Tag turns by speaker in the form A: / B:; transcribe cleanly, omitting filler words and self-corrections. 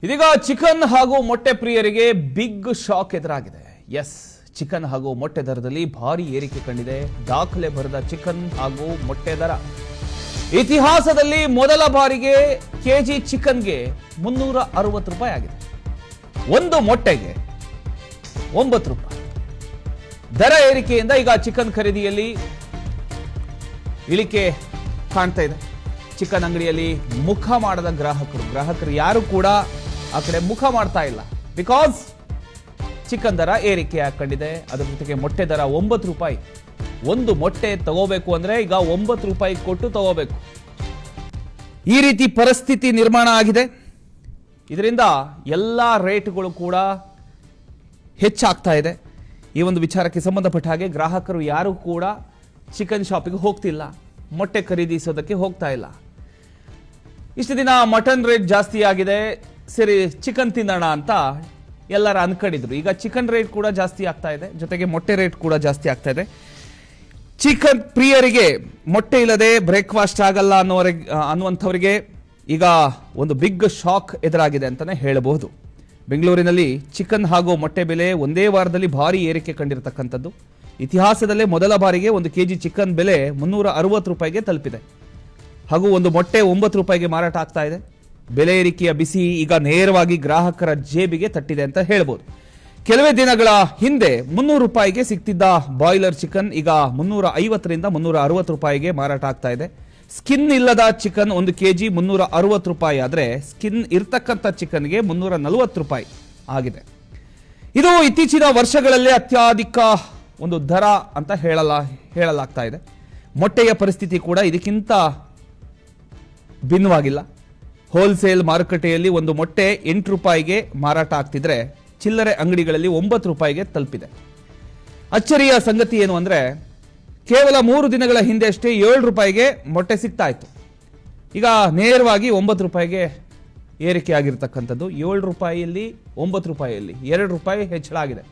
A: ಇದೀಗ ಚಿಕನ್ ಹಾಗೂ ಮೊಟ್ಟೆ ಪ್ರಿಯರಿಗೆ ಬಿಗ್ ಶಾಕ್ ಎದುರಾಗಿದೆ. ಎಸ್, ಚಿಕನ್ ಹಾಗೂ ಮೊಟ್ಟೆ ದರದಲ್ಲಿ ಭಾರಿ ಏರಿಕೆ ಕಂಡಿದೆ. ದಾಖಲೆ ಬರೆದ ಚಿಕನ್ ಹಾಗೂ ಮೊಟ್ಟೆ ದರ ಇತಿಹಾಸದಲ್ಲಿ ಮೊದಲ ಬಾರಿಗೆ ಕೆಜಿ ಚಿಕನ್ಗೆ 360 ರೂಪಾಯಿ ಆಗಿದೆ. ಒಂದು ಮೊಟ್ಟೆಗೆ 9 ರೂಪಾಯಿ ದರ ಏರಿಕೆಯಿಂದ ಈಗ ಚಿಕನ್ ಖರೀದಿಯಲ್ಲಿ ಇಳಿಕೆ ಕಾಣ್ತಾ ಇದೆ. ಚಿಕನ್ ಅಂಗಡಿಯಲ್ಲಿ ಮುಖ ಮಾಡದ ಗ್ರಾಹಕರು ಯಾರು ಕೂಡ ಆ ಕಡೆ ಮುಖ ಮಾಡ್ತಾ ಇಲ್ಲ. ಬಿಕಾಸ್ ಚಿಕನ್ ದರ ಏರಿಕೆ ಕಂಡಿದೆ. ಅದರ ಜೊತೆಗೆ ಮೊಟ್ಟೆ ದರ 9 ರೂಪಾಯಿ. ಒಂದು ಮೊಟ್ಟೆ ತಗೋಬೇಕು ಅಂದ್ರೆ ಈಗ 9 ರೂಪಾಯಿ ಕೊಟ್ಟು ತಗೋಬೇಕು. ಈ ರೀತಿ ಪರಿಸ್ಥಿತಿ ನಿರ್ಮಾಣ ಆಗಿದೆ. ಇದರಿಂದ ಎಲ್ಲ ರೇಟ್ಗಳು ಕೂಡ ಹೆಚ್ಚಾಗ್ತಾ ಇದೆ. ಈ ಒಂದು ವಿಚಾರಕ್ಕೆ ಸಂಬಂಧಪಟ್ಟ ಹಾಗೆ ಗ್ರಾಹಕರು ಯಾರು ಕೂಡ ಚಿಕನ್ ಶಾಪಿಗೆ ಹೋಗ್ತಿಲ್ಲ, ಮೊಟ್ಟೆ ಖರೀದಿಸೋದಕ್ಕೆ ಹೋಗ್ತಾ ಇಲ್ಲ. ಇಷ್ಟು ದಿನ ಮಟನ್ ರೇಟ್ ಜಾಸ್ತಿ ಆಗಿದೆ, ಸರಿ ಚಿಕನ್ ತಿನ್ನೋಣ ಅಂತ ಎಲ್ಲರ ಅನ್ಕೊಂಡಿದ್ರು. ಈಗ ಚಿಕನ್ ರೇಟ್ ಕೂಡ ಜಾಸ್ತಿ ಆಗ್ತಾ ಇದೆ, ಜೊತೆಗೆ ಮೊಟ್ಟೆ ರೇಟ್ ಕೂಡ ಜಾಸ್ತಿ ಆಗ್ತಾ ಇದೆ. ಚಿಕನ್ ಪ್ರಿಯರಿಗೆ ಮೊಟ್ಟೆ ಇಲ್ಲದೆ ಬ್ರೇಕ್ಫಾಸ್ಟ್ ಆಗಲ್ಲ ಅನ್ನುವಂಥವರಿಗೆ ಈಗ ಒಂದು ಬಿಗ್ ಶಾಕ್ ಎದುರಾಗಿದೆ ಅಂತಾನೆ ಹೇಳಬಹುದು. ಬೆಂಗಳೂರಿನಲ್ಲಿ ಚಿಕನ್ ಹಾಗೂ ಮೊಟ್ಟೆ ಬೆಲೆ ಒಂದೇ ವಾರದಲ್ಲಿ ಭಾರಿ ಏರಿಕೆ ಕಂಡಿರತಕ್ಕಂಥದ್ದು. ಇತಿಹಾಸದಲ್ಲೇ ಮೊದಲ ಬಾರಿಗೆ ಒಂದು ಕೆಜಿ ಚಿಕನ್ ಬೆಲೆ 360 ರೂಪಾಯಿಗೆ ತಲುಪಿದೆ. ಹಾಗೂ ಒಂದು ಮೊಟ್ಟೆ 9 ರೂಪಾಯಿಗೆ ಮಾರಾಟ ಆಗ್ತಾ ಇದೆ. ಬೆಲೆ ಏರಿಕೆಯ ಬಿಸಿ ಈಗ ನೇರವಾಗಿ ಗ್ರಾಹಕರ ಜೇಬಿಗೆ ತಟ್ಟಿದೆ ಅಂತ ಹೇಳ್ಬೋದು. ಕೆಲವೇ ದಿನಗಳ ಹಿಂದೆ 300 ರೂಪಾಯಿಗೆ ಸಿಗ್ತಿದ್ದ ಬಾಯ್ಲರ್ ಚಿಕನ್ ಈಗ 350ರಿಂದ 360 ರೂಪಾಯಿಗೆ ಮಾರಾಟ ಆಗ್ತಾ ಇದೆ. ಸ್ಕಿನ್ ಇಲ್ಲದ ಚಿಕನ್ 1 ಕೆಜಿ 360 ರೂಪಾಯಿ ಆದರೆ ಸ್ಕಿನ್ ಇರ್ತಕ್ಕಂಥ ಚಿಕನ್ಗೆ 340 ರೂಪಾಯಿ ಆಗಿದೆ. ಇದು ಇತ್ತೀಚಿನ ವರ್ಷಗಳಲ್ಲೇ ಅತ್ಯಧಿಕ ಒಂದು ದರ ಅಂತ ಹೇಳಲಾಗ್ತಾ ಇದೆ. ಮೊಟ್ಟೆಯ ಪರಿಸ್ಥಿತಿ ಕೂಡ ಇದಕ್ಕಿಂತ ಭಿನ್ನವಾಗಿಲ್ಲ. ಹೋಲ್ಸೇಲ್ ಮಾರುಕಟ್ಟೆಯಲ್ಲಿ ಒಂದು ಮೊಟ್ಟೆ 8 ರೂಪಾಯಿಗೆ ಮಾರಾಟ ಆಗ್ತಿದ್ರೆ ಚಿಲ್ಲರೆ ಅಂಗಡಿಗಳಲ್ಲಿ 9 ರೂಪಾಯಿಗೆ ತಲುಪಿದೆ. ಅಚ್ಚರಿಯ ಸಂಗತಿ ಏನು ಅಂದ್ರೆ ಕೇವಲ 3 ದಿನಗಳ ಹಿಂದೆ ಅಷ್ಟೇ 7 ರೂಪಾಯಿಗೆ ಮೊಟ್ಟೆ ಸಿಗ್ತಾ ಇತ್ತು. ಈಗ ನೇರವಾಗಿ 9 ರೂಪಾಯಿಗೆ ಏರಿಕೆ ಆಗಿರ್ತಕ್ಕಂಥದ್ದು. 7 ರೂಪಾಯಿಯಲ್ಲಿ 9 ರೂಪಾಯಿಯಲ್ಲಿ 2 ರೂಪಾಯಿ ಹೆಚ್ಚಳ ಆಗಿದೆ.